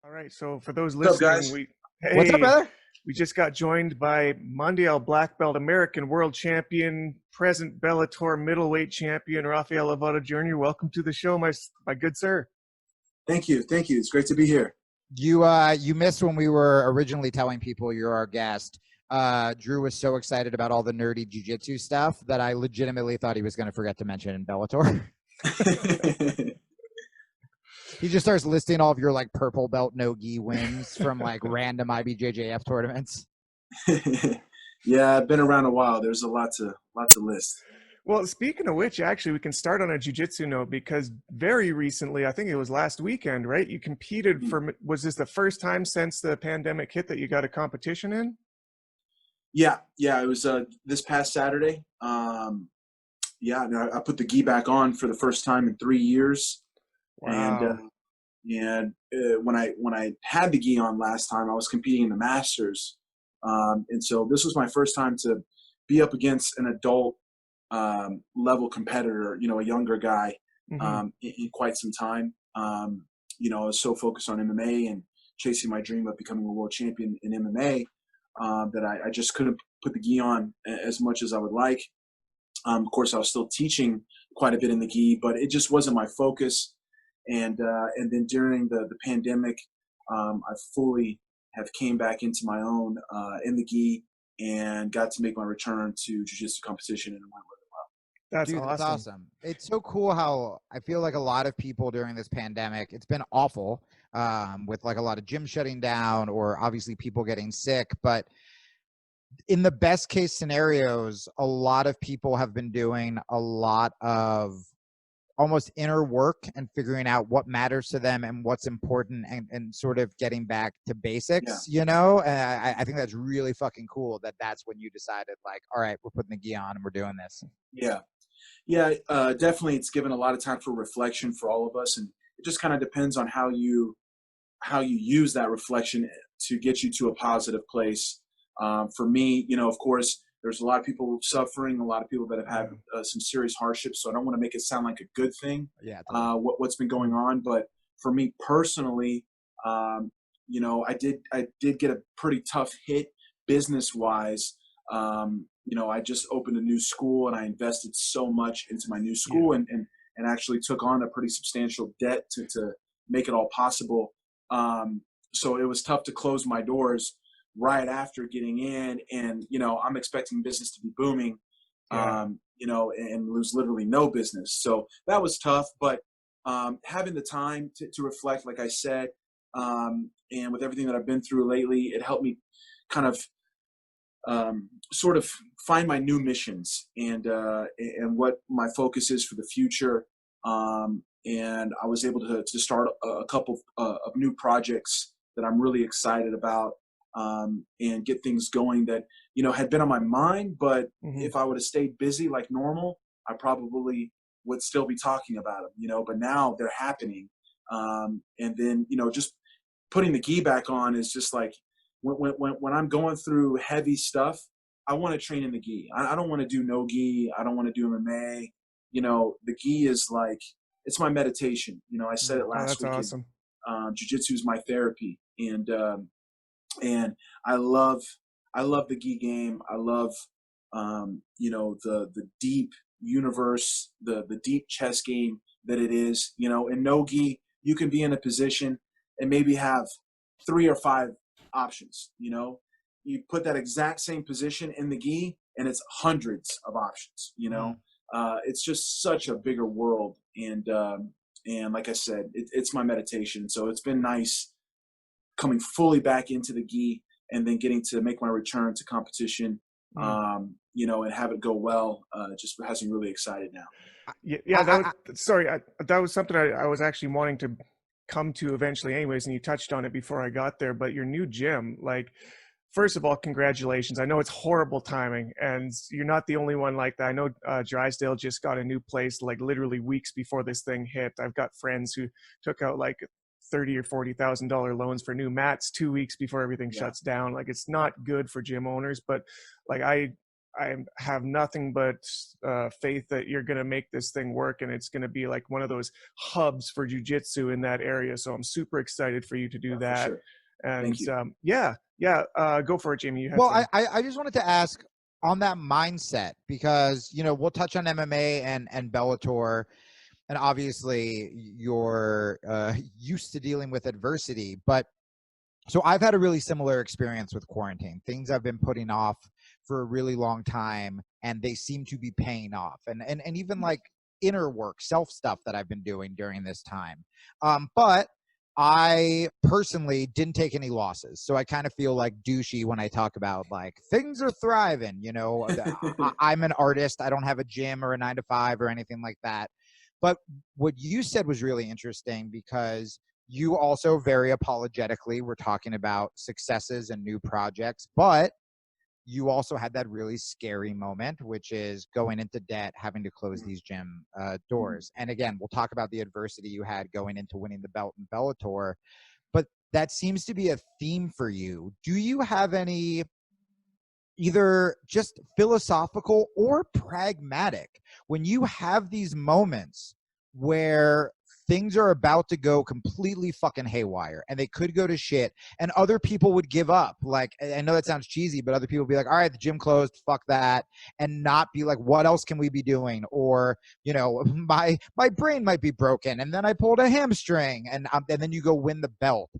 All right. So for those What's up, listening, guys? What's up, brother? we just got joined by Mondial Black Belt American World Champion, present Bellator Middleweight Champion, Rafael Lovato Jr. Welcome to the show, my good sir. Thank you. Thank you. It's great to be here. You missed when we were originally telling people you're our guest. Drew was so excited about all the nerdy jiu-jitsu stuff that I legitimately thought he was going to forget to mention in Bellator. He just starts listing all of your like purple belt no-gi wins from like random IBJJF tournaments. Yeah, I've been around a while. There's a lot to list. Well, speaking of which, actually, we can start on a jiu-jitsu note because very recently, I think it was last weekend, right? You competed for, was this the first time since the pandemic hit that you got a competition in? Yeah, it was this past Saturday. Yeah, I put the gi back on for the first time in 3 years. Wow. And when I had the gi on last time, I was competing in the Masters, and so this was my first time to be up against an adult level competitor, a younger guy, in quite some time. I was so focused on MMA and chasing my dream of becoming a world champion in MMA that I just couldn't put the gi on as much as I would like. Of course, I was still teaching quite a bit in the gi, but it just wasn't my focus. And then during the pandemic, I fully have came back into my own in the gi and got to make my return to jiu-jitsu competition, and it went really well. That's Dude, awesome. that's awesome. It's so cool how I feel like a lot of people during this pandemic, it's been awful with like a lot of gyms shutting down or obviously people getting sick. But in the best case scenarios, a lot of people have been doing a lot of almost inner work and figuring out what matters to them and what's important and sort of getting back to basics, And I think that's really fucking cool that's when you decided like, all right, we're putting the gi on and we're doing this. Yeah, definitely. It's given a lot of time for reflection for all of us. And it just kind of depends on how you use that reflection to get you to a positive place. For me, of course, there's a lot of people suffering, a lot of people that have had some serious hardships. So I don't want to make it sound like a good thing, what's been going on. But for me personally, I did get a pretty tough hit business-wise. I just opened a new school and I invested so much into my new school and actually took on a pretty substantial debt to make it all possible. So it was tough to close my doors right after getting in, and I'm expecting business to be booming, and lose literally no business. So that was tough, but having the time to reflect, like I said, and with everything that I've been through lately, it helped me kind of sort of find my new missions and what my focus is for the future. And I was able to start a couple of new projects that I'm really excited about. And get things going that, had been on my mind, but if I would have stayed busy like normal, I probably would still be talking about them, but now they're happening. And then, just putting the gi back on is just like, when I'm going through heavy stuff, I want to train in the gi. I don't want to do no gi. I don't want to do MMA. The gi is like, it's my meditation. I said it last week. That's awesome. Jiu-jitsu is my therapy. And I love the gi game. I love, the deep universe, the deep chess game that it is. In no gi, you can be in a position and maybe have 3 or 5 options. You put that exact same position in the gi, and it's hundreds of options. It's just such a bigger world. And like I said, it's my meditation. So it's been nice coming fully back into the gi and then getting to make my return to competition, and have it go well. Just has me really excited now. That was something I was actually wanting to come to eventually anyways, and you touched on it before I got there, but your new gym, like, first of all, congratulations. I know it's horrible timing, and you're not the only one like that. I know Drysdale just got a new place like literally weeks before this thing hit. I've got friends who took out like $30,000 or $40,000 loans for new mats 2 weeks before everything shuts down. Like, it's not good for gym owners, but like I I have nothing but faith that you're going to make this thing work, and it's going to be like one of those hubs for jiu-jitsu in that area. So I'm super excited for you to do Yeah, that. for sure. And Thank you. go for it, Jamie. You had Well, some. I just wanted to ask on that mindset, because, you know, we'll touch on MMA and Bellator, and obviously you're used to dealing with adversity, but so I've had a really similar experience with quarantine. Things I've been putting off for a really long time, and they seem to be paying off. And even like inner work, self stuff that I've been doing during this time. But I personally didn't take any losses. So I kind of feel like douchey when I talk about like things are thriving, you know. I'm an artist. I don't have a gym or a 9-to-5 or anything like that. But what you said was really interesting, because you also very apologetically were talking about successes and new projects, but you also had that really scary moment, which is going into debt, having to close these gym doors. And again, we'll talk about the adversity you had going into winning the belt in Bellator, but that seems to be a theme for you. Do you have any either just philosophical or pragmatic when you have these moments where things are about to go completely fucking haywire and they could go to shit and other people would give up? Like, I know that sounds cheesy, but other people would be like, all right, the gym closed, fuck that, and not be like, what else can we be doing? Or, you know, my brain might be broken and then I pulled a hamstring, and then you go win the belt.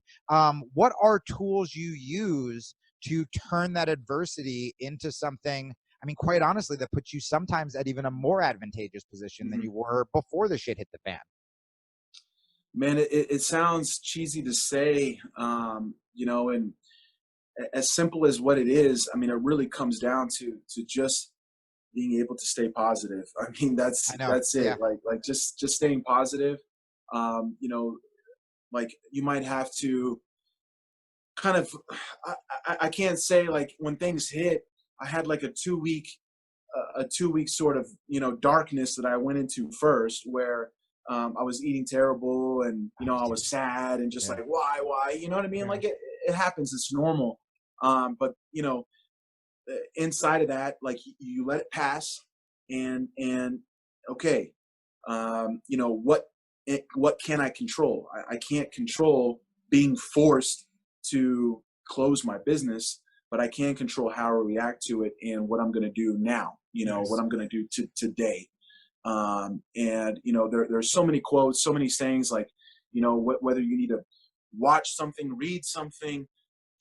What are tools you use to turn that adversity into something, I mean, quite honestly, that puts you sometimes at even a more advantageous position than you were before the shit hit the fan? Man, it sounds cheesy to say, you know, and as simple as what it is, I mean, it really comes down to just being able to stay positive. I mean, that's I know. it. Yeah. Like just staying positive. You know, like you might have to kind of, I can't say like when things hit, I had like a 2 week sort of, you know, darkness that I went into first, where I was eating terrible, and you know, I was sad and just Yeah. like, why, you know what I mean? Yeah. Like it happens, it's normal. But you know, inside of that, like you let it pass, and okay, you know, what can I control? I can't control being forced to close my business, but I can control how I react to it and what I'm going to do now, you know, what Nice. I'm going to do today. And, you know, there's so many quotes, so many sayings, like, you know, whether you need to watch something, read something,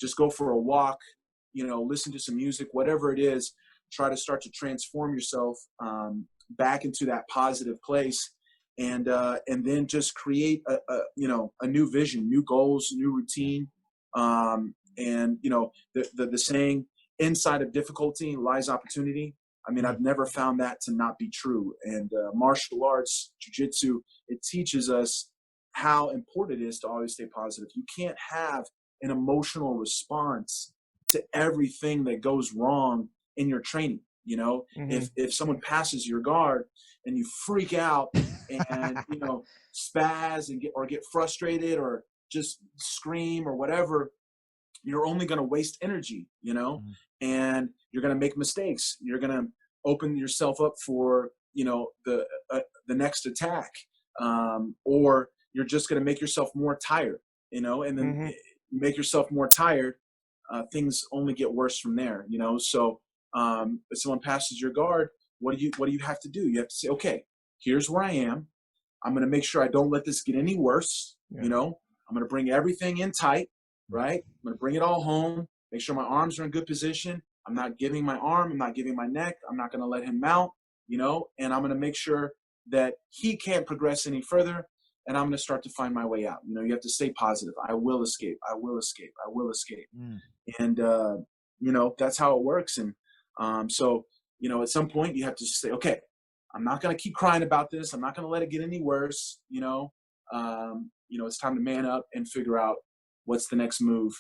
just go for a walk, you know, listen to some music, whatever it is, try to start to transform yourself back into that positive place. And then just create you know, a new vision, new goals, new routine. And you know, the saying, inside of difficulty lies opportunity. I mean, I've never found that to not be true. And martial arts, jiu-jitsu, it teaches us how important it is to always stay positive. You can't have an emotional response to everything that goes wrong in your training. You know, if someone passes your guard and you freak out and, you know, spaz and get frustrated or just scream or whatever, you're only going to waste energy, you know, and you're going to make mistakes. You're going to open yourself up for, you know, the next attack, or you're just going to make yourself more tired, you know, and then make yourself more tired. Things only get worse from there, you know. So if someone passes your guard, what do you have to do? You have to say, okay, here's where I am. I'm going to make sure I don't let this get any worse. You know, I'm going to bring everything in tight, right? I'm going to bring it all home, make sure my arms are in good position. I'm not giving my arm. I'm not giving my neck. I'm not going to let him mount, you know, and I'm going to make sure that he can't progress any further. And I'm going to start to find my way out. You know, you have to stay positive. I will escape. I will escape. I will escape. And, you know, that's how it works. And so, you know, at some point you have to say, okay, I'm not going to keep crying about this. I'm not going to let it get any worse. You know, it's time to man up and figure out what's the next move,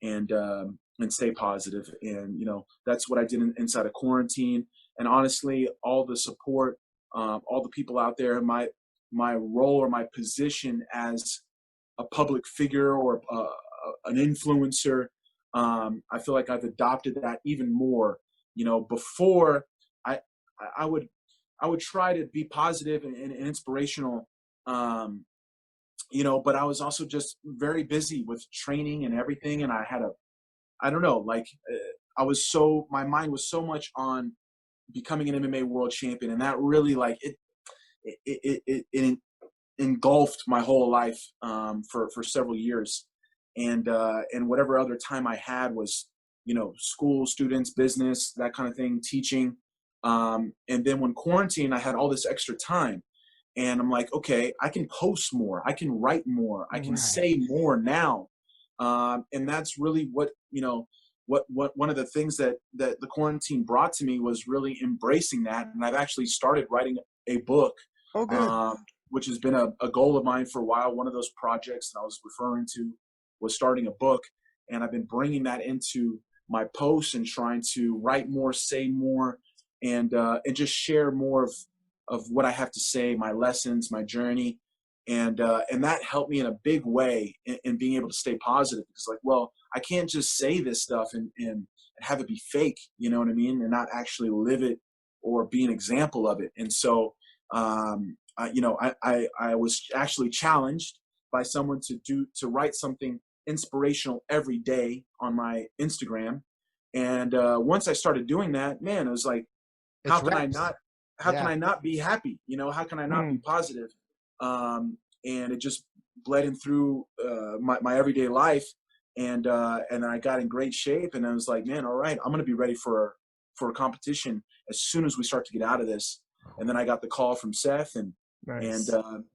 and stay positive. And, you know, that's what I did inside of quarantine. And honestly, all the support, all the people out there, my role or my position as a public figure or an influencer, I feel like I've adopted that even more You know, before I, I would try to be positive and inspirational, you know, but I was also just very busy with training and everything. And I don't know, like my mind was so much on becoming an MMA world champion. And that really like it engulfed my whole life for several years. And whatever other time I had was, you know, school, students, business, that kind of thing, teaching. And then when quarantine, I had all this extra time. And I'm like, okay, I can post more. I can write more. I can say more now. And that's really what, you know, what one of the things that the quarantine brought to me was really embracing that. And I've actually started writing a book, which has been a goal of mine for a while. One of those projects that I was referring to was starting a book. And I've been bringing that into my posts and trying to write more, say more, and just share more of what I have to say, my lessons, my journey. And that helped me in a big way in being able to stay positive. It's like, well, I can't just say this stuff and have it be fake, you know what I mean? And not actually live it or be an example of it. And so, you know, I was actually challenged by someone to write something inspirational every day on my Instagram. And once I started doing that, man, it was like, how can I not be happy? You know, how can I not be positive? And it just bled in through my everyday life. And then I got in great shape, and I was like, man, all right, I'm going to be ready for a competition as soon as we start to get out of this. And then I got the call from Seth, and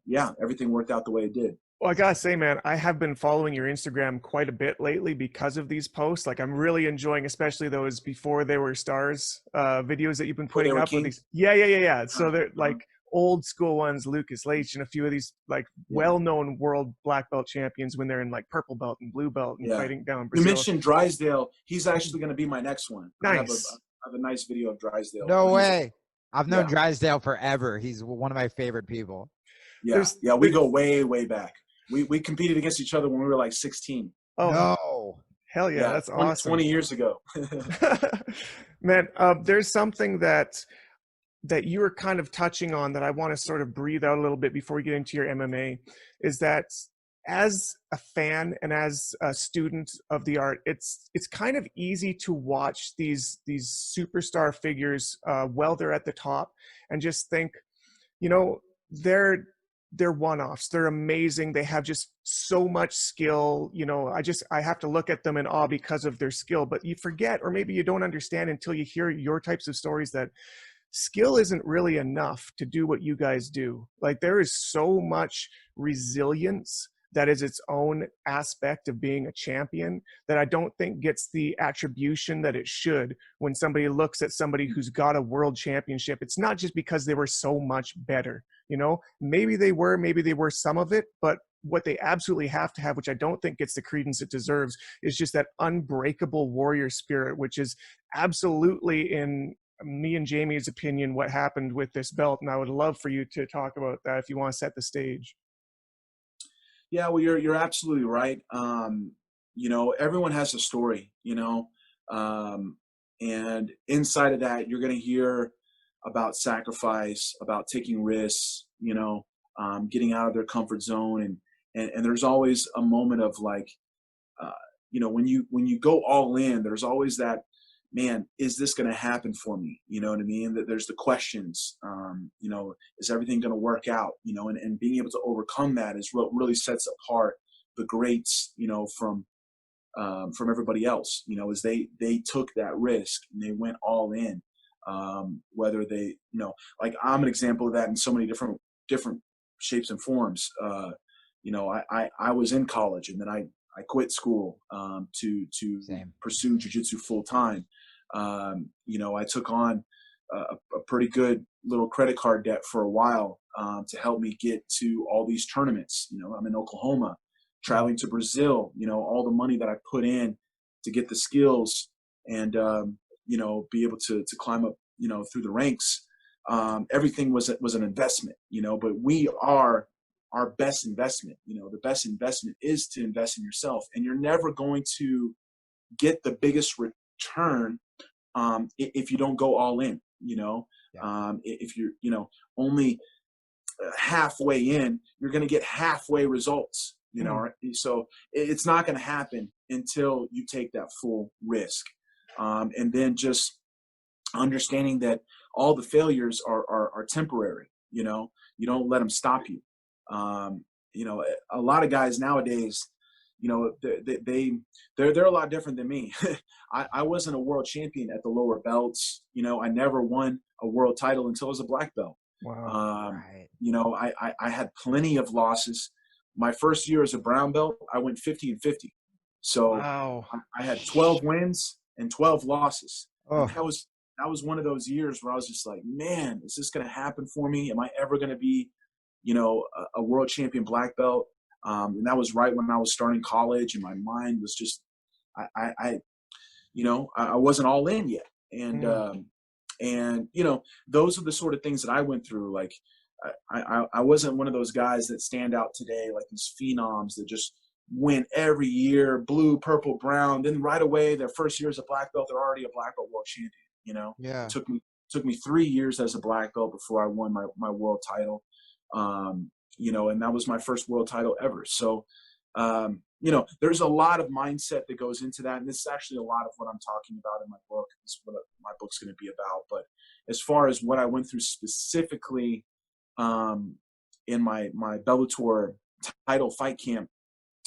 yeah, everything worked out the way it did. Well, I gotta say, man, I have been following your Instagram quite a bit lately because of these posts. Like, I'm really enjoying, especially those before they were stars videos that you've been putting up with these. Yeah. So they're like old school ones, Lucas Leitch, and a few of these like well-known world black belt champions when they're in like purple belt and blue belt and fighting down Brazil. You mentioned Drysdale. He's actually going to be my next one. Nice. I have a nice video of Drysdale. No way. I've known Drysdale forever. He's one of my favorite people. Yeah, we go way, way back. We competed against each other when we were like 16. Oh, no. Hell yeah, that's awesome. 20 years ago. Man, there's something that you were kind of touching on that I want to sort of breathe out a little bit before we get into your MMA, is that as a fan and as a student of the art, it's kind of easy to watch these superstar figures while they're at the top and just think, you know, they're one-offs. They're amazing. They have just so much skill. You know, I have to look at them in awe because of their skill. But you forget, or maybe you don't understand until you hear your types of stories, that skill isn't really enough to do what you guys do. Like, there is so much resilience that is its own aspect of being a champion that I don't think gets the attribution that it should when somebody looks at somebody who's got a world championship. It's not just because they were so much better, you know, maybe they were some of it, but what they absolutely have to have, which I don't think gets the credence it deserves, is just that unbreakable warrior spirit, which is absolutely, in me and Jamie's opinion, what happened with this belt. And I would love for you to talk about that if you want to set the stage. Yeah, well, you're absolutely right. You know, everyone has a story, you know, and inside of that, you're going to hear about sacrifice, about taking risks, you know, getting out of their comfort zone. And there's always a moment of like, you know, when you go all in, there's always that, man, is this going to happen for me? You know what I mean? That there's the questions, you know, is everything going to work out? You know, and being able to overcome that is what really sets apart the greats, you know, from everybody else, you know, is they took that risk and they went all in, whether they, you know, like I'm an example of that in so many different shapes and forms. You know, I was in college and then I quit school to pursue jiu-jitsu full time. You know, I took on a pretty good little credit card debt for a while to help me get to all these tournaments. You know, I'm in Oklahoma, traveling to Brazil, you know, all the money that I put in to get the skills and, you know, be able to climb up, you know, through the ranks. Everything was an investment, you know, but we are our best investment. You know, the best investment is to invest in yourself, and you're never going to get the biggest return if you don't go all in, if you're, only halfway in, you're going to get halfway results, so it's not going to happen until you take that full risk. And then just understanding that all the failures are temporary, you don't let them stop you. A lot of guys nowadays, they're a lot different than me. I wasn't a world champion at the lower belts. I never won a world title until I was a black belt. Wow. Right. I had plenty of losses. My first year as a brown belt, I went 50-50. So Wow. I had 12 wins and 12 losses. Oh. And that was one of those years where I was just like, man, is this going to happen for me? Am I ever going to be, a world champion black belt? And that was right when I was starting college, and my mind was just, I wasn't all in yet. And those are the sort of things that I went through. Like, I wasn't one of those guys that stand out today, like these phenoms that just win every year, blue, purple, brown. Then right away, their first year as a black belt, they're already a black belt world champion. Yeah. It took me 3 years as a black belt before I won my world title. And that was my first world title ever. So, there's a lot of mindset that goes into that. And this is actually a lot of what I'm talking about in my book. This is what my book's going to be about. But as far as what I went through specifically in my Bellator title fight camp,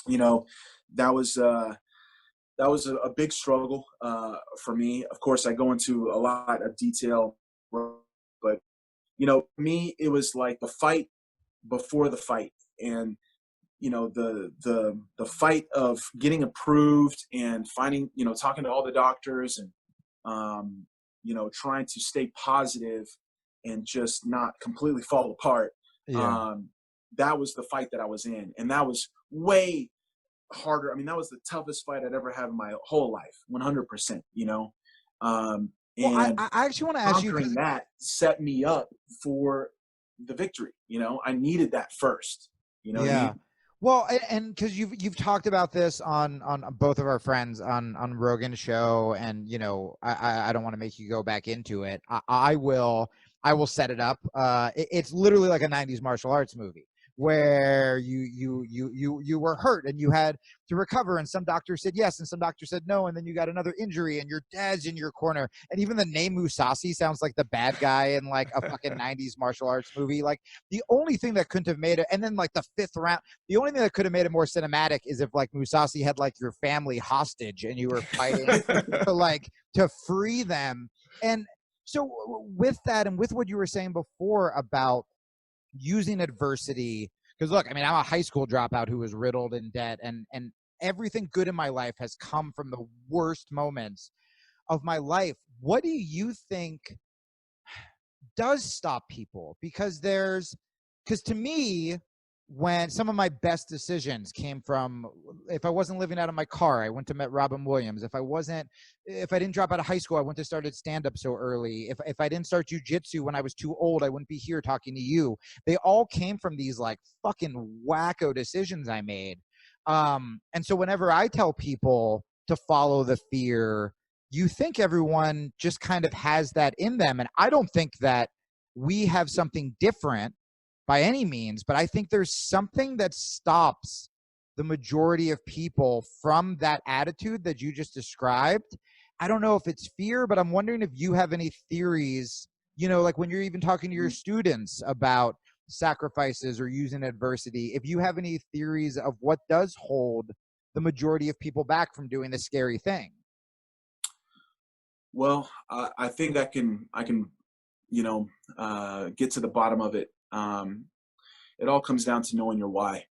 that was a big struggle for me. Of course, I go into a lot of detail, but me, it was like the fight before the fight, and the fight of getting approved and finding, talking to all the doctors and trying to stay positive and just not completely fall apart. Yeah. That was the fight that I was in, and that was way harder. I mean, that was the toughest fight I'd ever had in my whole life, 100%. Well, I actually want to ask you, conquering that set me up for the victory. I needed that first. You know what I mean? Well, and because you've talked about this on both of our friends on Rogan's show, and I don't want to make you go back into it. I will set it up. It's literally like a 90s martial arts movie where you were hurt and you had to recover, and some doctors said yes and some doctors said no, and then you got another injury and your dad's in your corner, and even the name Musashi sounds like the bad guy in like a fucking 90s martial arts movie. Like, the only thing that couldn't have made it, and then like the 5th round, the only thing that could have made it more cinematic is if like Musashi had like your family hostage and you were fighting to free them. And so with that, and with what you were saying before about using adversity, because look, I mean, I'm a high school dropout who was riddled in debt, and everything good in my life has come from the worst moments of my life. What do you think does stop people? Because to me, when some of my best decisions came from, if I wasn't living out of my car, I went to met Robin Williams. If I didn't drop out of high school, I wouldn't have started stand-up so early. If I didn't start jiu-jitsu when I was too old, I wouldn't be here talking to you. They all came from these like fucking wacko decisions I made. And so whenever I tell people to follow the fear, you think everyone just kind of has that in them. And I don't think that we have something different by any means, but I think there's something that stops the majority of people from that attitude that you just described. I don't know if it's fear, but I'm wondering if you have any theories, like when you're even talking to your students about sacrifices or using adversity, if you have any theories of what does hold the majority of people back from doing the scary thing. Well, I think I can get to the bottom of it. It all comes down to knowing your why,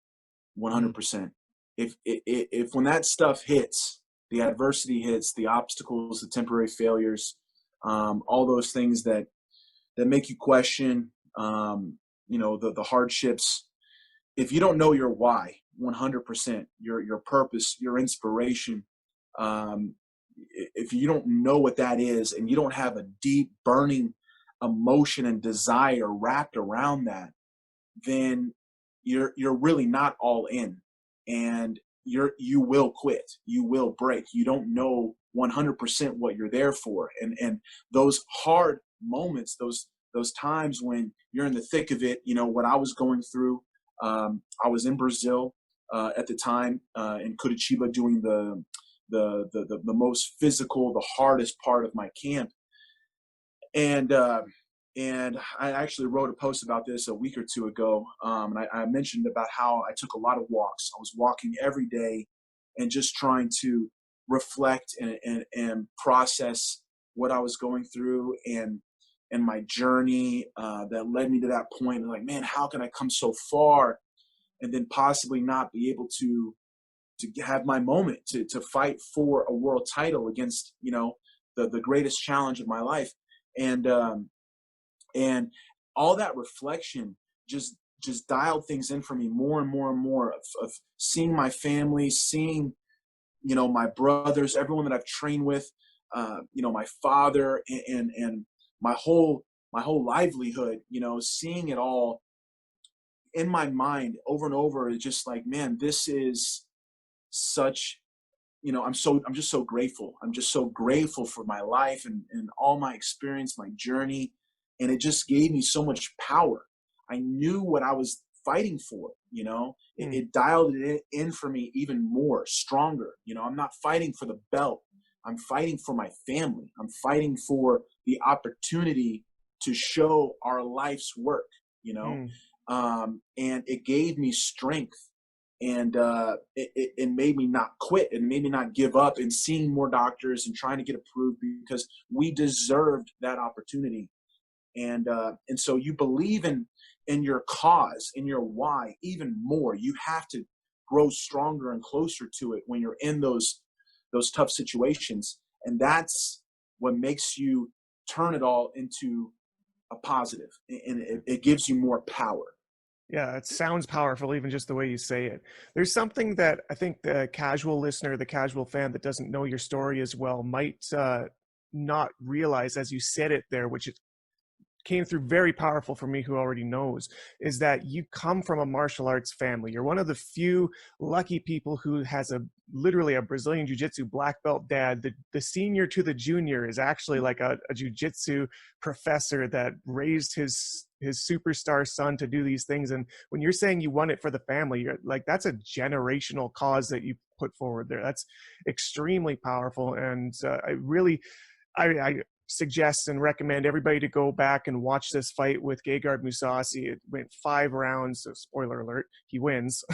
100%. If when that stuff hits, the adversity hits, the obstacles, the temporary failures, all those things that make you question, the hardships. If you don't know your why, 100%, your purpose, your inspiration, if you don't know what that is, and you don't have a deep, burning emotion and desire wrapped around that, then you're really not all in. And you will quit, you will break, you don't know 100% what you're there for. And those hard moments, those times when you're in the thick of it, you know, what I was going through, I was in Brazil at the time, in Curitiba, doing the most physical, the hardest part of my camp. And I actually wrote a post about this a week or two ago. And I mentioned about how I took a lot of walks. I was walking every day and just trying to reflect and process what I was going through and my journey that led me to that point. Like, man, how can I come so far and then possibly not be able to have my moment to fight for a world title against, you know, the greatest challenge of my life. And all that reflection just dialed things in for me more and more and more of seeing my family, seeing, you know, my brothers, everyone that I've trained with, you know, my father and my whole livelihood, you know, seeing it all in my mind over and over. It's just like, man, this is such, you know, I'm just so grateful. I'm just so grateful for my life and all my experience, my journey. And it just gave me so much power. I knew what I was fighting for, you know, it dialed it in for me even more, stronger. You know, I'm not fighting for the belt. I'm fighting for my family. I'm fighting for the opportunity to show our life's work, you know, and it gave me strength. And it made me not quit. It made me not give up and seeing more doctors and trying to get approved because we deserved that opportunity. And so you believe in your cause, in your why even more. You have to grow stronger and closer to it when you're in those tough situations. And that's what makes you turn it all into a positive. And it gives you more power. Yeah, it sounds powerful, even just the way you say it. There's something that I think the casual listener, the casual fan that doesn't know your story as well might not realize as you said it there, which it came through very powerful for me who already knows, is that you come from a martial arts family. You're one of the few lucky people who has literally a Brazilian jiu-jitsu black belt dad. The senior to the junior is actually like a jiu-jitsu professor that raised his superstar son to do these things. And when you're saying you won it for the family, you're like, that's a generational cause that you put forward there. That's extremely powerful. And I suggest and recommend everybody to go back and watch this fight with Gegard Mousasi. It went 5 rounds, so spoiler alert, he wins.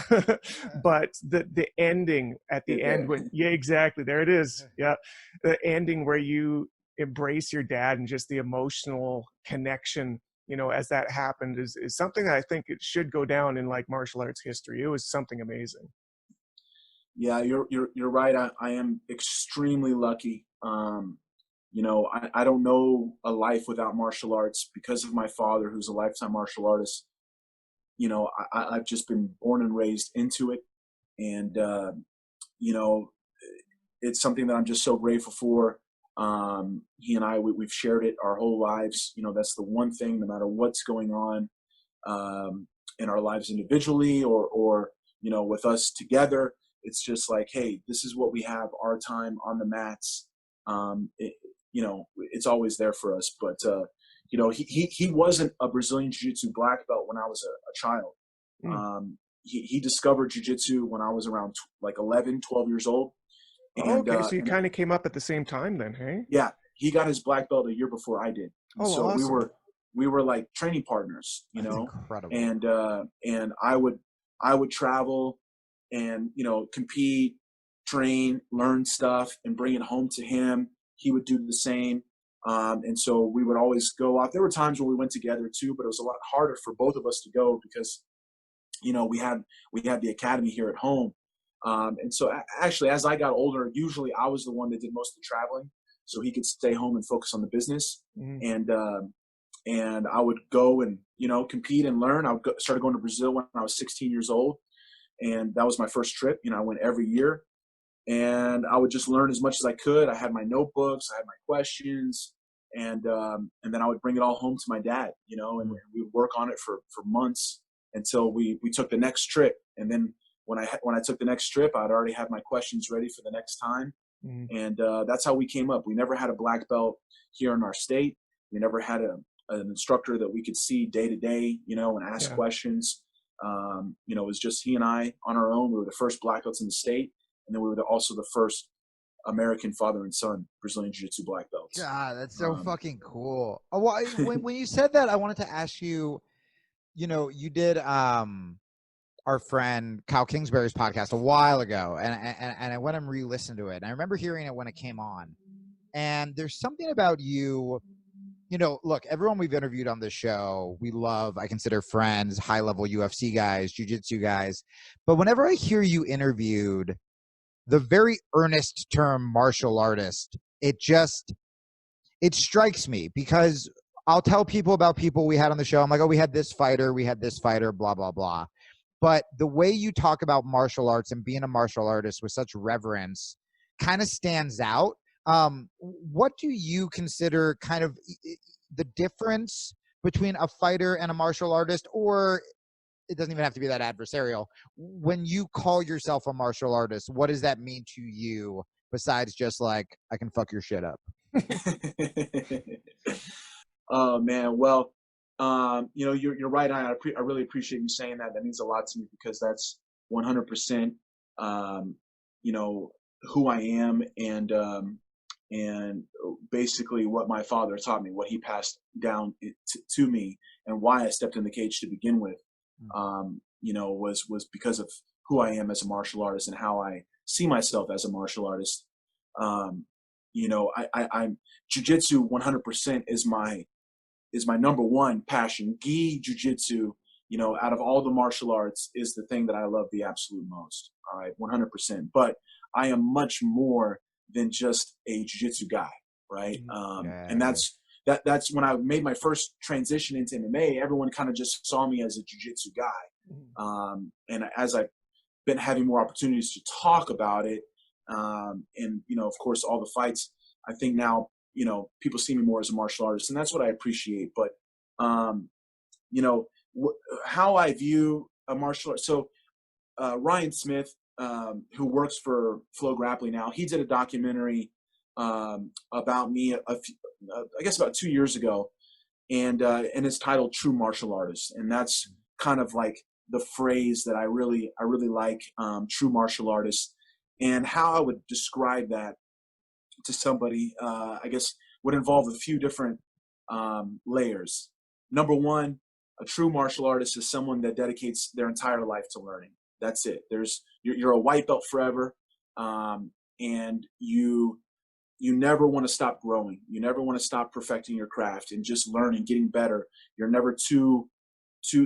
But the ending at the end, yeah, exactly, there it is. Yeah, the ending where you embrace your dad and just the emotional connection, you know, as that happened is something that I think it should go down in like martial arts history. It was something amazing. Yeah, you're right. I am extremely lucky. You know, I don't know a life without martial arts because of my father, who's a lifetime martial artist. You know, I've just been born and raised into it. And, you know, it's something that I'm just so grateful for. He and I, we've shared it our whole lives. You know, that's the one thing, no matter what's going on in our lives individually or, you know, with us together, it's just like, hey, this is what we have, our time on the mats. You know, it's always there for us. But, you know, he wasn't a Brazilian Jiu-Jitsu black belt when I was a child. He discovered Jiu-Jitsu when I was around like 11, 12 years old. And, okay, so you kind of came up at the same time then, hey? Yeah, he got his black belt a year before I did. Oh, so awesome. we were like training partners, you That's know. incredible. And I would travel and, you know, compete, train, learn stuff, and bring it home to him. He would do the same. And so we would always go out. There were times when we went together too, but it was a lot harder for both of us to go because, you know, we had the academy here at home. And so actually, as I got older, usually I was the one that did most of the traveling, so he could stay home and focus on the business. And I would go and, you know, compete and learn. Started going to Brazil when I was 16 years old, and that was my first trip. You know, I went every year, and I would just learn as much as I could. I had my notebooks, I had my questions, and then I would bring it all home to my dad, you know, and we would work on it for months until we took the next trip. And then when I took the next trip, I'd already have my questions ready for the next time. Mm-hmm. And that's how we came up. We never had a black belt here in our state. We never had an instructor that we could see day to day, you know, and ask questions. You know, it was just he and I on our own. We were the first black belts in the state, and then we were also the first American father and son Brazilian Jiu-Jitsu black belts. God, that's so fucking cool. Oh, well, when you said that, I wanted to ask you, you know, you did our friend Kyle Kingsbury's podcast a while ago, and I went and re-listened to it, and I remember hearing it when it came on. And there's something about you, you know, look, everyone we've interviewed on this show, we love, I consider friends, high-level UFC guys, jiu-jitsu guys. But whenever I hear you interviewed, the very earnest term martial artist, it strikes me, because I'll tell people about people we had on the show. I'm like, oh, we had this fighter, blah, blah, blah. But the way you talk about martial arts and being a martial artist with such reverence kind of stands out. What do you consider kind of the difference between a fighter and a martial artist? Or it doesn't even have to be that adversarial. When you call yourself a martial artist, what does that mean to you besides just like, I can fuck your shit up? Oh man. Well, you know, you're right. I really appreciate you saying that. That means a lot to me, because that's 100%, you know, who I am, and basically what my father taught me, what he passed down to me, and why I stepped in the cage to begin with. You know, was because of who I am as a martial artist and how I see myself as a martial artist. You know, I'm jiu-jitsu 100% is my number one passion. Gi jiu-jitsu, you know, out of all the martial arts, is the thing that I love the absolute most. All right, 100%. But I am much more than just a jiu-jitsu guy, right? And that's when I made my first transition into MMA. Everyone kind of just saw me as a jiu-jitsu guy. And as I've been having more opportunities to talk about it, and, you know, of course, all the fights, I think now, you know, people see me more as a martial artist, and that's what I appreciate. But, you know, how I view a martial art. So Ryan Smith, who works for Flow Grappling now, he did a documentary about me, I guess about 2 years ago, and it's titled True Martial Artist. And that's kind of like the phrase that I really like, true martial artist. And how I would describe that to somebody, I guess, would involve a few different layers. Number one, a true martial artist is someone that dedicates their entire life to learning. That's it. You're a white belt forever, and you never want to stop growing. You never want to stop perfecting your craft and just learning, getting better. You're never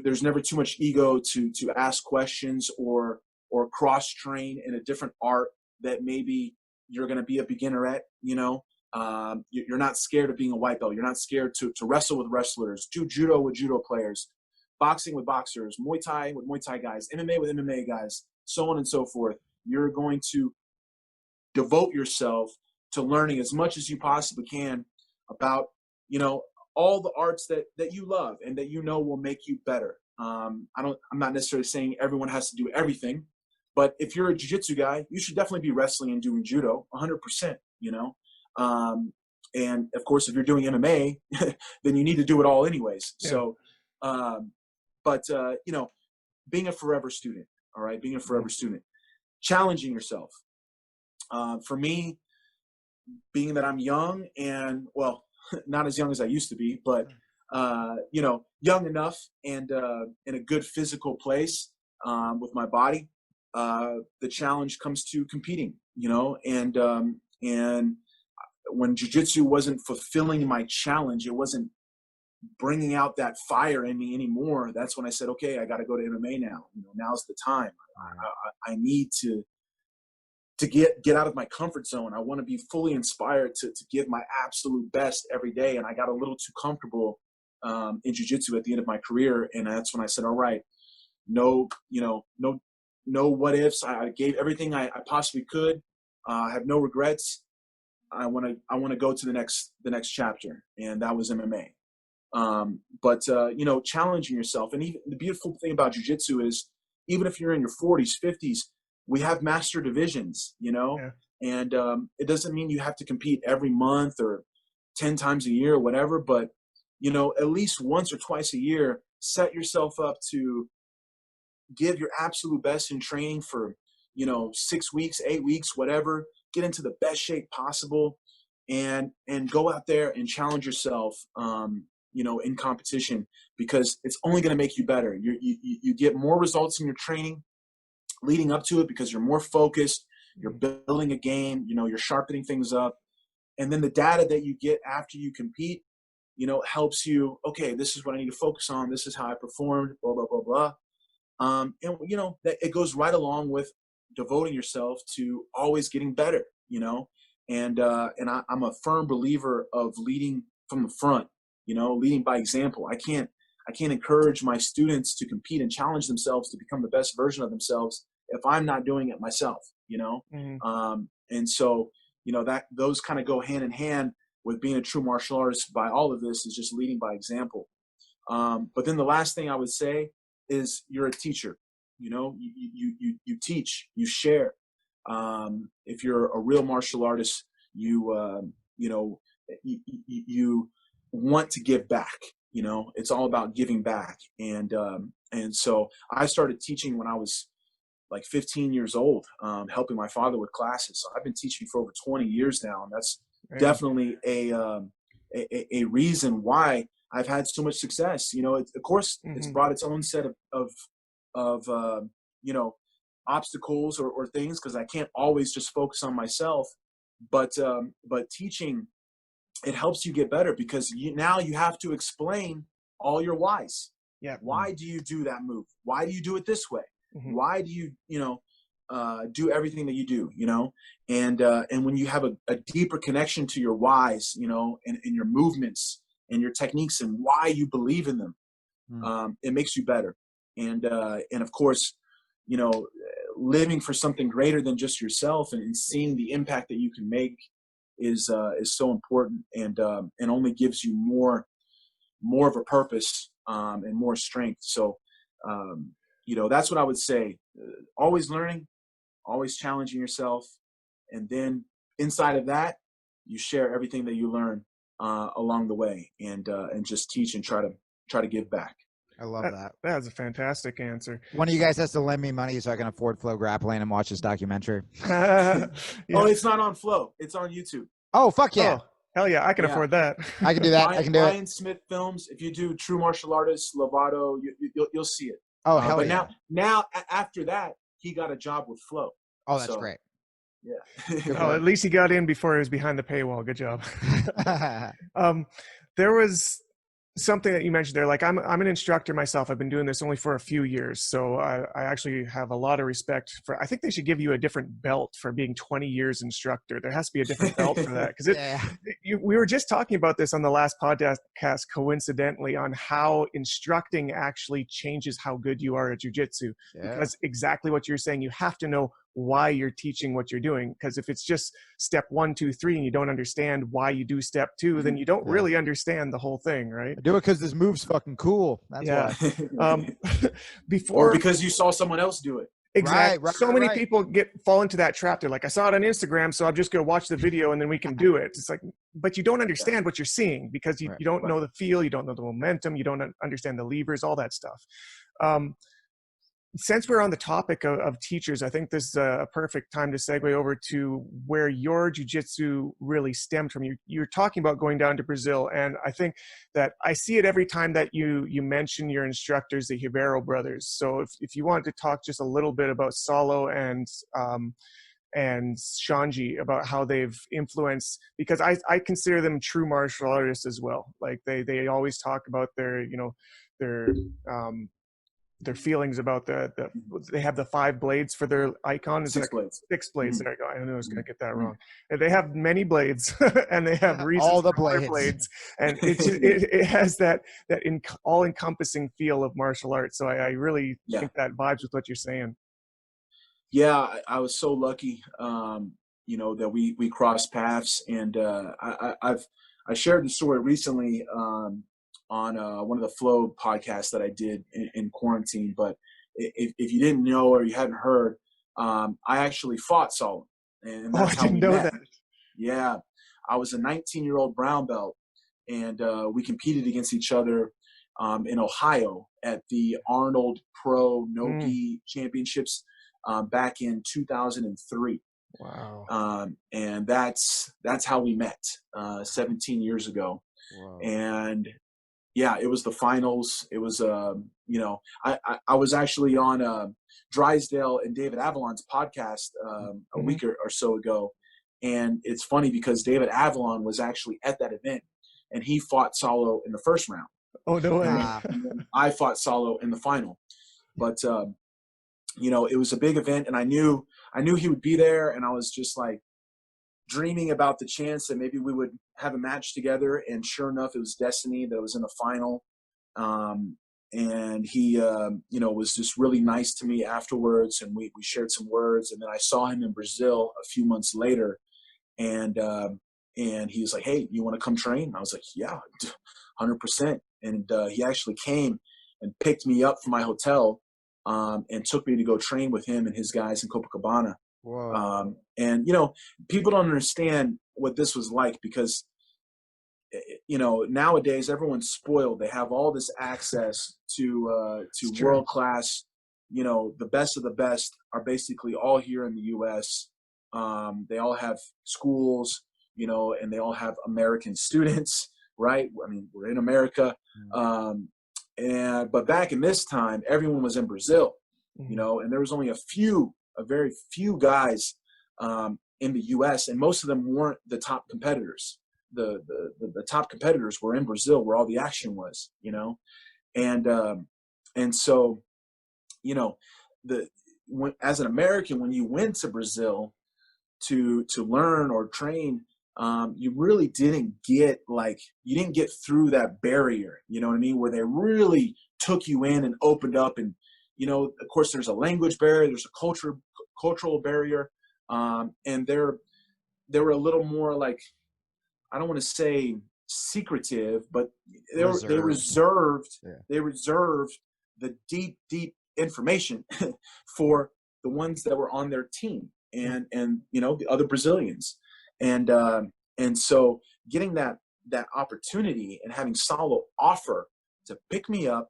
there's never too much ego to ask questions or cross train in a different art that maybe you're going to be a beginner at. You know, you're not scared of being a white belt. You're not scared to wrestle with wrestlers, do judo with judo players, boxing with boxers, Muay Thai with Muay Thai guys, MMA with MMA guys, so on and so forth. You're going to devote yourself to learning as much as you possibly can about, you know, all the arts that you love and that you know will make you better. I'm not necessarily saying everyone has to do everything, but if you're a jiu-jitsu guy, you should definitely be wrestling and doing judo 100%, you know? And of course, if you're doing MMA, then you need to do it all anyways. Yeah. So, you know, being a forever student, all right, being a forever student, challenging yourself. For me, being that I'm young and, well, not as young as I used to be, but, you know, young enough and in a good physical place with my body, the challenge comes to competing, you know, and when jiu-jitsu wasn't fulfilling my challenge, it wasn't bringing out that fire in me anymore. That's when I said, okay, I got to go to MMA now. You know, now's the time. I need to get out of my comfort zone. I want to be fully inspired to give my absolute best every day. And I got a little too comfortable in jiu-jitsu at the end of my career. And that's when I said, all right, no what ifs. I gave everything I possibly could. I have no regrets. I want to go to the next chapter. And that was MMA. You know, challenging yourself. And even the beautiful thing about jiu-jitsu is, even if you're in your 40s, 50s, we have master divisions, you know, Yeah. and it doesn't mean you have to compete every month or 10 times a year or whatever, but, you know, at least once or twice a year, set yourself up to give your absolute best in training for, you know, 6 weeks, 8 weeks, whatever, get into the best shape possible, and go out there and challenge yourself, you know, in competition, because it's only going to make you better. You get more results in your training leading up to it because you're more focused, you're building a game, you know, you're sharpening things up. And then the data that you get after you compete, you know, helps you, okay, this is what I need to focus on. This is how I performed, blah, blah, blah, blah. And, you know, that it goes right along with devoting yourself to always getting better, you know, and I'm a firm believer of leading from the front, you know, leading by example. I can't encourage my students to compete and challenge themselves to become the best version of themselves if I'm not doing it myself, you know? And so, you know, that those kind of go hand in hand with being a true martial artist. By all of this is just leading by example. But then the last thing I would say is you're a teacher, you know, you teach, you share. If you're a real martial artist, you know, you want to give back, you know, it's all about giving back. And so I started teaching when I was like 15 years old, helping my father with classes. So I've been teaching for over 20 years now. And that's definitely a reason why I've had so much success. You know, of course, it's brought its own set of you know, obstacles or things, because I can't always just focus on myself. But teaching, it helps you get better, because now you have to explain all your whys. Yeah. Why do you do that move? Why do you do it this way? Why do you, you know, do everything that you do, you know? And when you have a deeper connection to your whys, you know, and your movements and your techniques and why you believe in them, it makes you better. And of course, you know, living for something greater than just yourself and seeing the impact that you can make is so important, and only gives you more of a purpose, and more strength. So, you know, that's what I would say. Always learning, always challenging yourself. And then inside of that, you share everything that you learn along the way, and just teach and try to give back. I love that. That's a fantastic answer. One of you guys has to lend me money so I can afford Flow Grappling and watch this documentary. Yeah. Oh, it's not on Flow. It's on YouTube. Oh, fuck yeah. Oh, hell yeah, I can afford that. I can do that. I can do it. Ryan Smith Films. If you do True Martial Artist Lovato, you'll see it. Oh, hell but yeah. now after that, he got a job with Flow. Oh, that's great. Yeah. Oh, at least he got in before he was behind the paywall. Good job. There was something that you mentioned there. Like I'm an instructor myself. I've been doing this only for a few years. So I actually have a lot of respect for, I think they should give you a different belt for being 20 years instructor. There has to be a different belt for that. Because we were just talking about this on the last podcast, coincidentally, on how instructing actually changes how good you are at jiu-jitsu. Because exactly what you're saying, you have to know why you're teaching what you're doing. Because if it's just step 1, 2, 3 and you don't understand why you do step 2, then you don't really understand the whole thing, right? I do it because this move's fucking cool. That's why. Or because you saw someone else do it. Exactly. Right, so many people fall into that trap. They're like, I saw it on Instagram, so I'm just going to watch the video and then we can do it. It's like, but you don't understand what you're seeing, because you don't know the feel, you don't know the momentum, you don't understand the levers, all that stuff. Since we're on the topic of teachers, I think this is a perfect time to segue over to where your jiu-jitsu really stemmed from. You're talking about going down to Brazil, and I think that I see it every time that you mention your instructors, the Ribeiro brothers. So if you want to talk just a little bit about Saulo and Shanji, about how they've influenced, because I consider them true martial artists as well. Like they always talk about their feelings about they have the 5 blades for their icon. Is 6 blades. 6 blades. There you go. I knew I was going to get that wrong. And they have many blades, and they have reasons all the for their blades, and it has that all-encompassing feel of martial arts. So I really think that vibes with what you're saying. Yeah, I was so lucky, you know, that we crossed paths, and I shared the story recently on one of the Flow podcasts that I did in quarantine, but if you didn't know or you hadn't heard, I actually fought Saulo, and that's I how didn't we know met. that. Yeah, I was a 19-year-old brown belt, and we competed against each other in Ohio at the Arnold Pro No-Gi Championships back in 2003. Wow. And that's how we met 17 years ago. Wow. And yeah, it was the finals. It was, I was actually on Drysdale and David Avalon's podcast a week or so ago. And it's funny because David Avalon was actually at that event, and he fought Saulo in the first round. Oh, no way. And then I fought Saulo in the final. But, it was a big event, and I knew he would be there, and I was just like dreaming about the chance that maybe we would have a match together. And sure enough, it was destiny that was in the final. And he, was just really nice to me afterwards, and we shared some words. And then I saw him in Brazil a few months later, and he was like, "Hey, you want to come train?" And I was like, "Yeah, 100%." And he actually came and picked me up from my hotel and took me to go train with him and his guys in Copacabana. Whoa. And people don't understand what this was like, because nowadays everyone's spoiled. They have all this access to world class. The best of the best are basically all here in the U.S. They all have schools, and they all have American students, right? I mean, we're in America. But back in this time, everyone was in Brazil, and there was only a very few guys in the U.S., and most of them weren't the top competitors. The top competitors were in Brazil, where all the action was, and so, as an American, when you went to Brazil to learn or train, you really didn't get through that barrier, you know what I mean, where they really took you in and opened up. And of course there's a language barrier, there's a cultural barrier, and they were a little more like, I don't want to say secretive, but they reserved the deep information for the ones that were on their team and the other Brazilians. And so getting that opportunity and having Saulo offer to pick me up,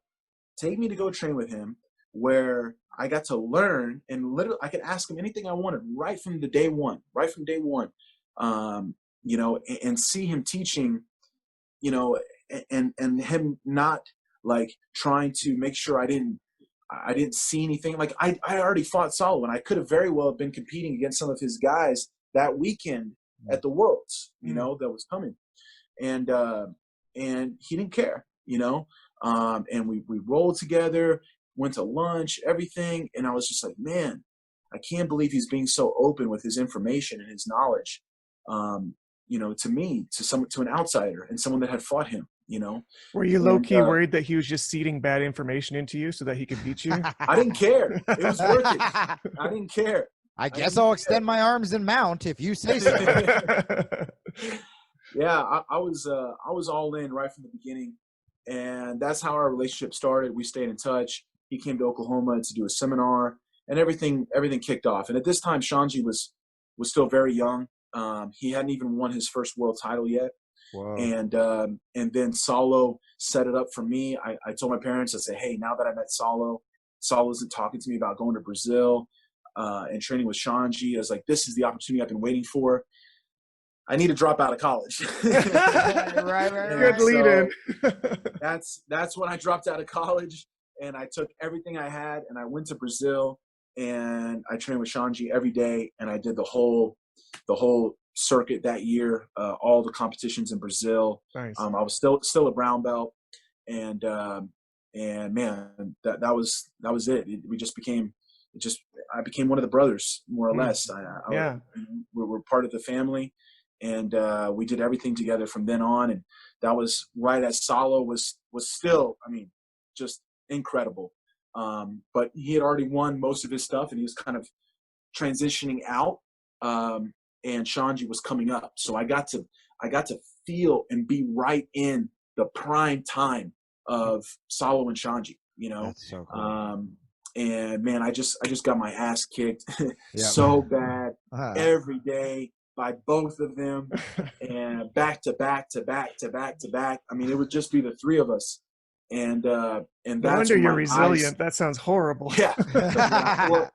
take me to go train with him, where I got to learn, and literally I could ask him anything I wanted right from day one, and see him teaching, and him not like trying to make sure I didn't see anything. Like I already fought Saulo, and I could have very well been competing against some of his guys that weekend at the Worlds, that was coming. And he didn't care, and we rolled together, went to lunch, everything. And I was just like, man, I can't believe he's being so open with his information and his knowledge, to me, to an outsider and someone that had fought him, Were you low-key worried that he was just seeding bad information into you so that he could beat you? I didn't care. It was worth it. I didn't care. I guess I'll extend my arms and mount if you say so. Yeah, I was all in right from the beginning, and that's how our relationship started. We stayed in touch. He came to Oklahoma to do a seminar, and everything kicked off. And at this time, Shanji was still very young. He hadn't even won his first world title yet. Wow. And then Saulo set it up for me. I told my parents, I said, hey, now that I met Saulo isn't talking to me about going to Brazil and training with Shanji. I was like, this is the opportunity I've been waiting for. I need to drop out of college. Right. Good lead in. That's when I dropped out of college, and I took everything I had and I went to Brazil, and I trained with Shanji every day, and I did the whole circuit that year, all the competitions in Brazil. Nice. I was still a brown belt, and man, that was it. I became one of the brothers, more or less. We were part of the family, and we did everything together from then on. And that was right as Saulo was still, just incredible. But he had already won most of his stuff, and he was kind of transitioning out. And Shanji was coming up, so I got to feel and be right in the prime time of Saulo and Shanji. That's so cool. and man, I just got my ass kicked Yeah. so bad every day by both of them, and back to back to back to back to back. I mean, it would just be the three of us, and No that's wonder when you're my resilient. eyes, That sounds horrible. yeah. Yeah. Well,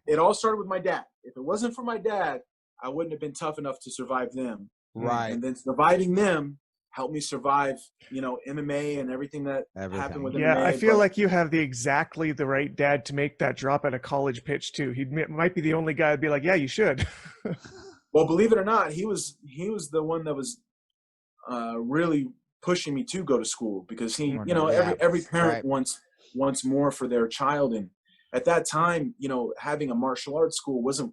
it all started with my dad. If it wasn't for my dad, I wouldn't have been tough enough to survive them. Right. And then surviving them helped me survive, you know, MMA and everything that happened with Yeah, MMA. I feel like you have exactly the right dad to make that drop at a college pitch too. He might be the only guy that'd be like, yeah, you should. Well, believe it or not, he was the one that was really pushing me to go to school, because he, you know, every parent wants more for their child. And at that time, you know, having a martial arts school wasn't,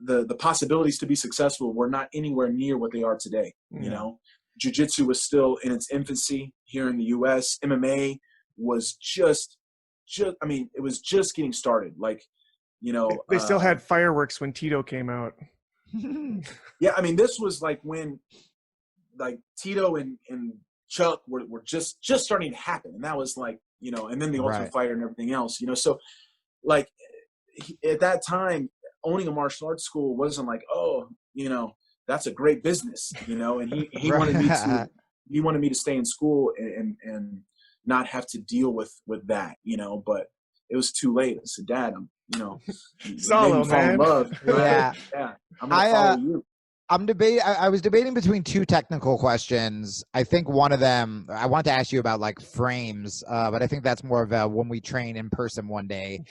the possibilities to be successful were not anywhere near what they are today. You know, jiu-jitsu was still in its infancy here in the US. MMA was just I mean, it was just getting started. Like, you know, they still had fireworks when Tito came out. Yeah, I mean, this was like when like Tito and Chuck were just starting to happen, and that was like, you know, and then the Ultimate Fighter and everything else, you know. So like at that time, owning a martial arts school wasn't like, oh, you know, that's a great business, you know. And he wanted me to stay in school and not have to deal with that, you know. But it was too late. I said, Dad, I'm, you know, Solo, fall in love. Right? Yeah, I'm gonna follow you. I was debating between two technical questions. I think one of them, I want to ask you about like frames, but I think that's more of a when we train in person one day,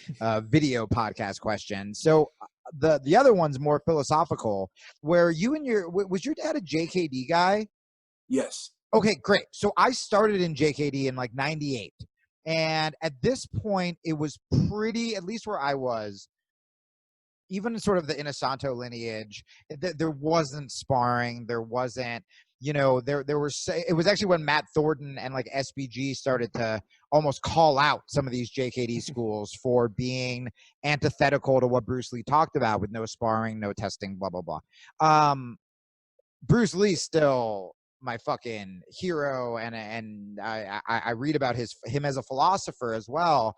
video podcast question. So the other one's more philosophical, where you and was your dad a JKD guy? Yes. Okay, great. So I started in JKD in like 98. And at this point, it was pretty, at least where I was, even sort of the Inosanto lineage, there wasn't sparring. There wasn't, you know, there was, it was actually when Matt Thornton and like SBG started to almost call out some of these JKD schools for being antithetical to what Bruce Lee talked about with no sparring, no testing, blah, blah, blah. Bruce Lee's still my fucking hero. And I read about him as a philosopher as well.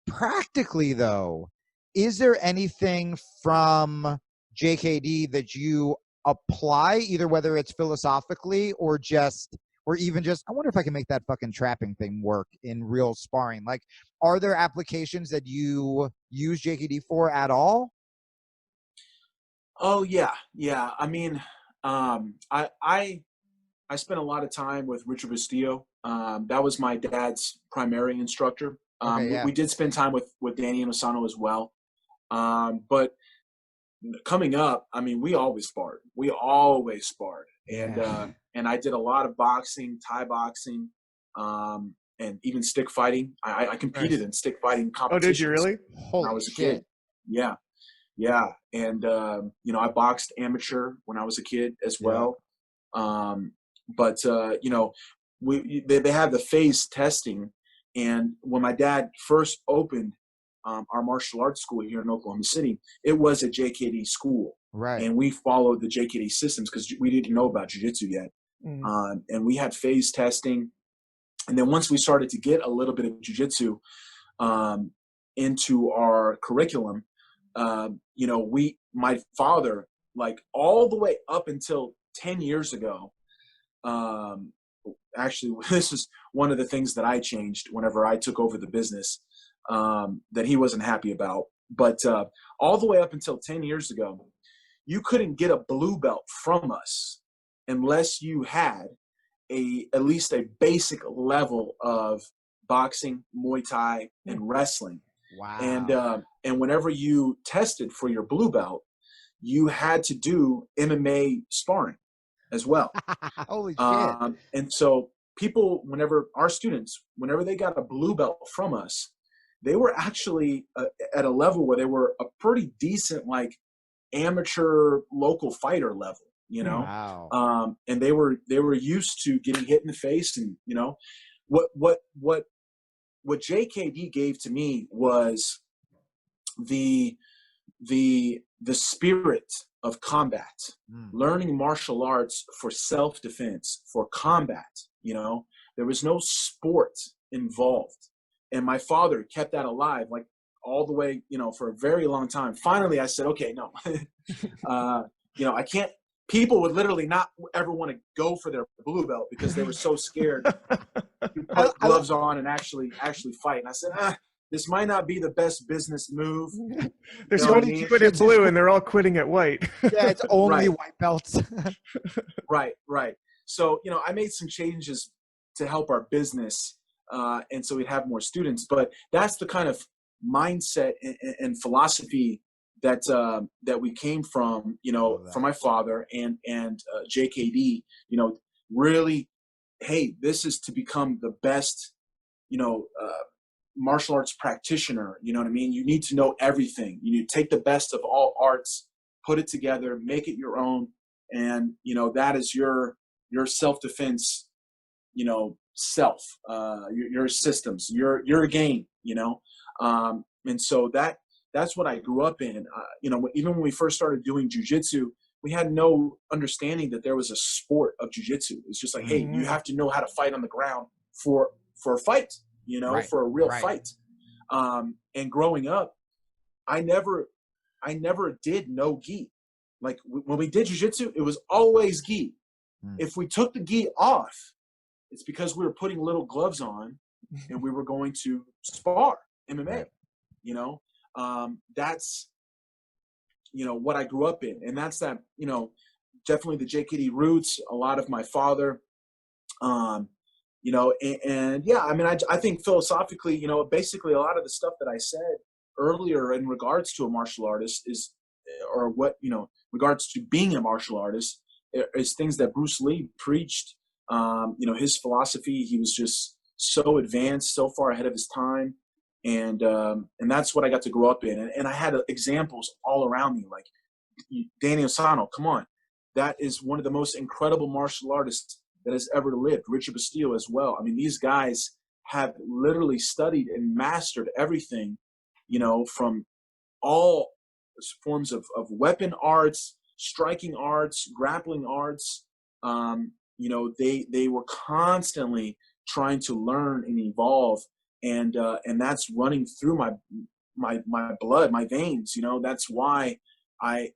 Practically though, is there anything from JKD that you apply, either whether it's philosophically or even just, I wonder if I can make that fucking trapping thing work in real sparring? Like, are there applications that you use JKD for at all? Oh yeah. Yeah. I mean, I spent a lot of time with Richard Bustillo. That was my dad's primary instructor. We did spend time with Danny Inosanto as well. But coming up, I mean, we always sparred. And I did a lot of boxing, Thai boxing, and even stick fighting. I competed in stick fighting competitions. Oh, did you really? When I was a kid. Yeah. Yeah. And, you know, I boxed amateur when I was a kid as well. But you know, they have the phase testing. And when my dad first opened our martial arts school here in Oklahoma City, it was a JKD school. Right. And we followed the JKD systems because we didn't know about jiu-jitsu yet. And we had phase testing. And then once we started to get a little bit of jiu-jitsu into our curriculum, you know, my father, like all the way up until 10 years ago, actually, this is one of the things that I changed whenever I took over the business, that he wasn't happy about. But all the way up until 10 years ago, you couldn't get a blue belt from us unless you had at least a basic level of boxing, Muay Thai, and wrestling. Wow. And whenever you tested for your blue belt, you had to do MMA sparring as well. Holy shit. And so people, our students, whenever they got a blue belt from us, they were actually at a level where they were a pretty decent, like amateur local fighter level, you know? Wow. And they were used to getting hit in the face. And, you know, what JKD gave to me was the spirit of combat, learning martial arts for self-defense, for combat. You know, there was no sport involved. my father kept that alive, like all the way, you know, for a very long time. Finally, I said, okay, no, you know, I can't. People would literally not ever want to go for their blue belt because they were so scared to put gloves on and actually fight. And I said, this might not be the best business move. There's so many quit at blue and they're all quitting at white. Yeah, it's only white belts. Right. So, you know, I made some changes to help our business, and so we'd have more students. But that's the kind of mindset and philosophy that we came from, you know, from my father and JKD, you know, really, hey, this is to become the best, you know, martial arts practitioner. You know what I mean? You need to know everything. You need to take the best of all arts, put it together, make it your own. And, you know, that is your self-defense, you know, your systems, your game, you know? And so that's what I grew up in. You know, even when we first started doing jiu-jitsu, we had no understanding that there was a sport of jiu-jitsu. It's just like, hey, you have to know how to fight on the ground for a fight, you know, for a real fight. And growing up, I never did no gi. Like when we did jiu-jitsu, it was always gi. If we took the gi off, it's because we were putting little gloves on and we were going to spar MMA, you know. That's, you know, what I grew up in. And that's that, you know, definitely the JKD roots, a lot of my father, you know, and yeah, I mean, I think philosophically, you know, basically a lot of the stuff that I said earlier in regards to a martial artist is, or what, you know, regards to being a martial artist is things that Bruce Lee preached. You know, his philosophy, he was just so advanced, so far ahead of his time. And that's what I got to grow up in. And I had examples all around me, like Danny Osano, come on. That is one of the most incredible martial artists that has ever lived. Richard Bastillo as well. I mean, these guys have literally studied and mastered everything, you know, from all forms of weapon arts, striking arts, grappling arts. You know, they were constantly trying to learn and evolve. And that's running through my blood, my veins. You know, that's why I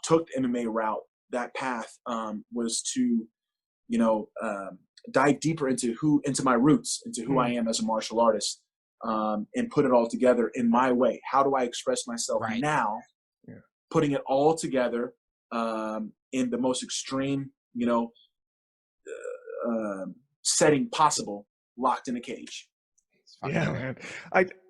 took the MMA route. That path was to, you know, dive deeper into my roots, into who I am as a martial artist, and put it all together in my way. How do I express myself now? Yeah. Putting it all together in the most extreme, you know, setting possible, locked in a cage. Yeah, man.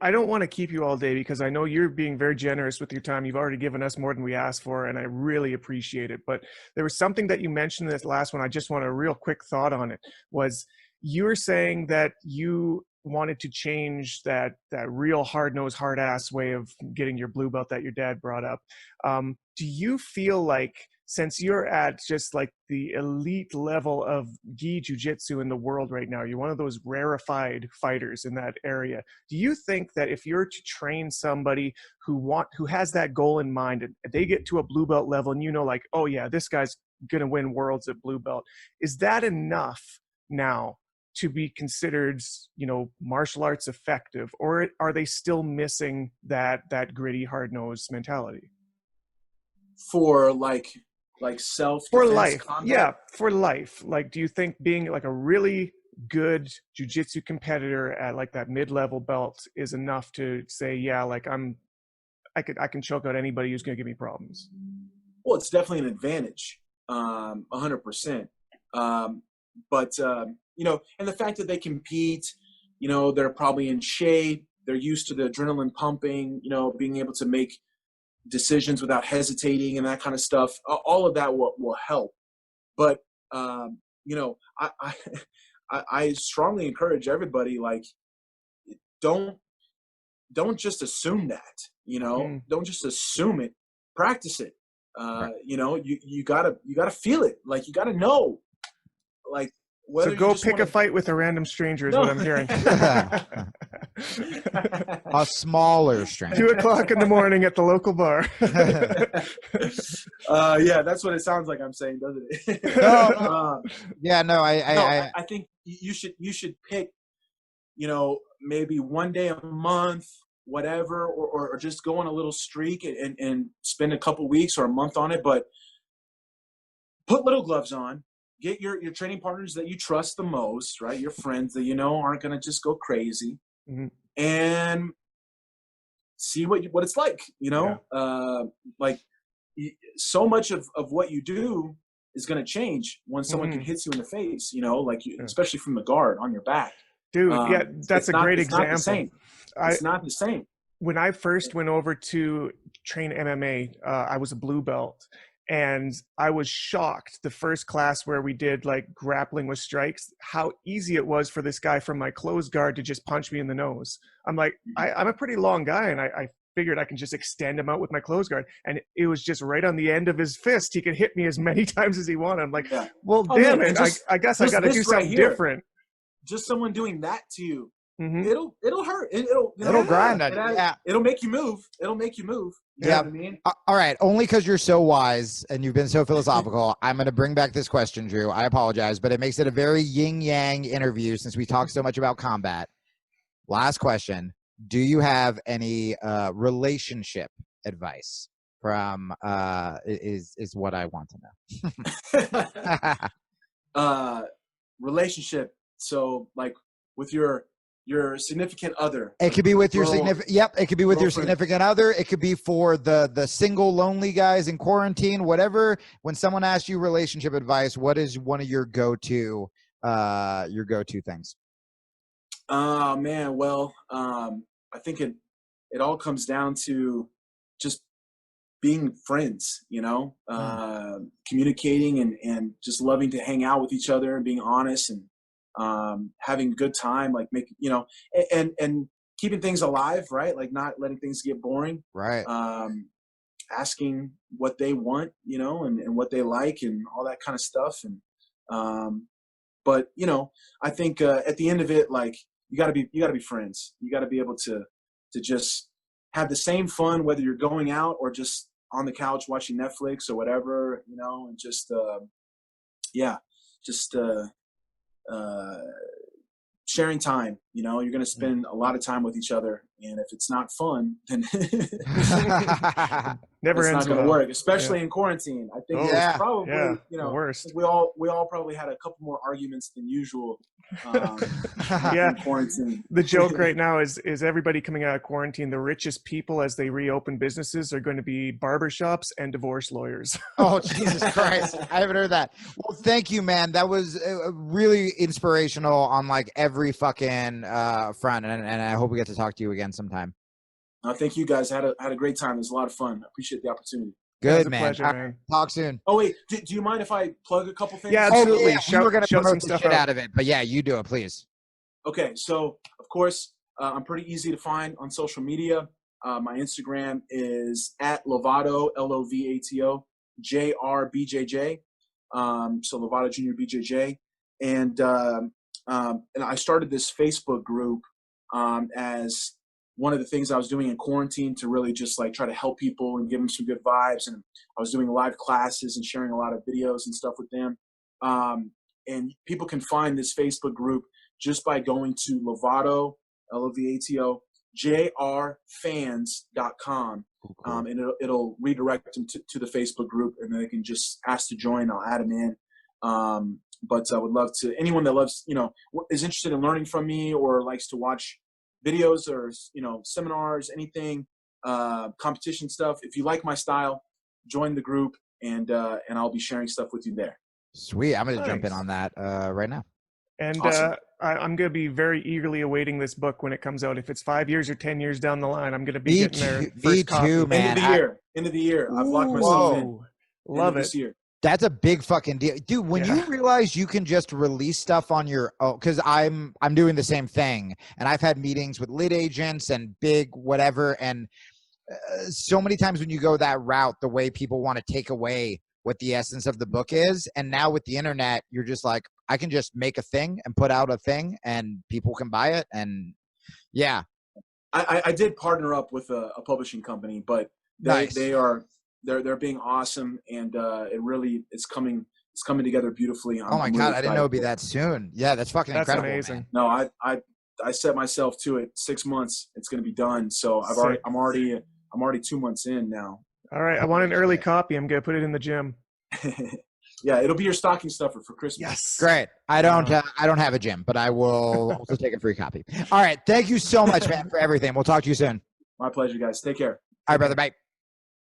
I don't want to keep you all day because I know you're being very generous with your time. You've already given us more than we asked for, and I really appreciate it. But there was something that you mentioned in this last one. I just want a real quick thought on it. Was you were saying that you wanted to change that real hard-nosed, hard-ass way of getting your blue belt that your dad brought up. Do you feel like, since you're at just like the elite level of gi jiu-jitsu in the world right now, you're one of those rarefied fighters in that area. Do you think that if you're to train somebody who has that goal in mind and they get to a blue belt level and you know, like, oh yeah, this guy's going to win worlds at blue belt, is that enough now to be considered, you know, martial arts effective, or are they still missing that gritty, hard-nosed mentality? For like self for life combat? Yeah, for life. Like, do you think being like a really good jiu-jitsu competitor at like that mid-level belt is enough to say, yeah, like I can choke out anybody who's going to give me problems? Well, it's definitely an advantage, 100%. But you know, and the fact that they compete, you know, they're probably in shape, they're used to the adrenaline pumping, you know, being able to make decisions without hesitating and that kind of stuff. All of that will help. But you know, I strongly encourage everybody, like, don't just assume that, you know, don't just assume it, practice it. You know, you gotta feel it. Like, you gotta know, like, whether so go pick a fight with a random stranger is what I'm hearing. A smaller stranger. 2:00 in the morning at the local bar. Yeah, that's what it sounds like I'm saying, doesn't it? Yeah, no, I think you should pick, you know, maybe one day a month, whatever, or just go on a little streak and spend a couple weeks or a month on it. But put little gloves on. Get your training partners that you trust the most, right? Your friends that you know aren't going to just go crazy, and see what it's like. You know, like so much of what you do is going to change when someone hits you in the face. You know, like especially from the guard on your back. Dude, yeah, that's a great example. Not the same. It's not the same. When I first went over to train MMA, I was a blue belt. And I was shocked the first class where we did like grappling with strikes, how easy it was for this guy from my closed guard to just punch me in the nose. I'm like, I'm a pretty long guy, and I figured I can just extend him out with my closed guard. And it was just right on the end of his fist. He could hit me as many times as he wanted. I'm like, well, damn it. I guess I got to do something different. Just someone doing that to you. It'll hurt. It'll grind. It'll make you move. It'll make you move. You know what I mean? All right. Only because you're so wise and you've been so philosophical, I'm going to bring back this question, Drew. I apologize, but it makes it a very yin-yang interview since we talk so much about combat. Last question. Do you have any relationship advice from is what I want to know. Relationship. So like with your significant other. It could be with your it could be with your significant other. It could be for the single lonely guys in quarantine, whatever. When someone asks you relationship advice, what is one of your go-to things? Oh man, well, I think it all comes down to just being friends, you know, communicating and just loving to hang out with each other and being honest and having a good time, like making, you know, and keeping things alive, right? Like not letting things get boring, right? Asking what they want, you know, and what they like and all that kind of stuff. And, but you know, I think, at the end of it, like you gotta be friends. You gotta be able to just have the same fun, whether you're going out or just on the couch watching Netflix or whatever, you know, and just, sharing time. You know, you're going to spend a lot of time with each other, and if it's not fun, then never it's ends not going to work, especially in quarantine. I think it's probably you know, worst. We all probably had a couple more arguments than usual in quarantine. The joke right now is everybody coming out of quarantine, the richest people as they reopen businesses are going to be barbershops and divorce lawyers. Oh, Jesus Christ. I haven't heard that. Well, thank you, man. That was really inspirational on like every fucking front. And I hope we get to talk to you again sometime. Thank you guys. I had a great time. It was a lot of fun. I appreciate the opportunity. Good, man. Pleasure, man. Talk soon. Oh, wait. Do you mind if I plug a couple things? Yeah, absolutely. We were going to promote the shit out of it, but yeah, you do it, please. Okay. So, of course, I'm pretty easy to find on social media. My Instagram is at Lovato, Lovato, JRBJJ. So Lovato Junior BJJ. And I started this Facebook group as one of the things I was doing in quarantine to really just like try to help people and give them some good vibes. And I was doing live classes and sharing a lot of videos and stuff with them. And people can find this Facebook group just by going to Lovato, Lovato, jrfans.com. And it'll redirect them to the Facebook group, and they can just ask to join. I'll add them in. But I would love to, anyone that loves, you know, is interested in learning from me or likes to watch videos or, you know, seminars, anything, competition stuff. If you like my style, join the group, and I'll be sharing stuff with you there. Sweet. I'm going to jump in on that right now. And awesome. I'm going to be very eagerly awaiting this book when it comes out. If it's 5 years or 10 years down the line, I'm going to be getting there. Me too, man. End of the year. I've locked myself in. Love it. This year. That's a big fucking deal. Dude, when you realize you can just release stuff on your own, because I'm doing the same thing, and I've had meetings with lead agents and big whatever, and so many times when you go that route, the way people want to take away what the essence of the book is, and now with the internet, you're just like, I can just make a thing and put out a thing, and people can buy it, and yeah. I did partner up with a publishing company, but they're being awesome, and it's coming coming together beautifully. Oh my God, I didn't know it'd be that soon. Yeah, that's fucking incredible. Amazing. Man. No, I set myself to it 6 months. It's going to be done. So I'm already 2 months in now. All right. I want an early copy. I'm going to put it in the gym. Yeah, it'll be your stocking stuffer for Christmas. Yes. Great. I don't have a gym, but I will also take a free copy. All right. Thank you so much, man, for everything. We'll talk to you soon. My pleasure, guys. Take care. All right, brother. Bye.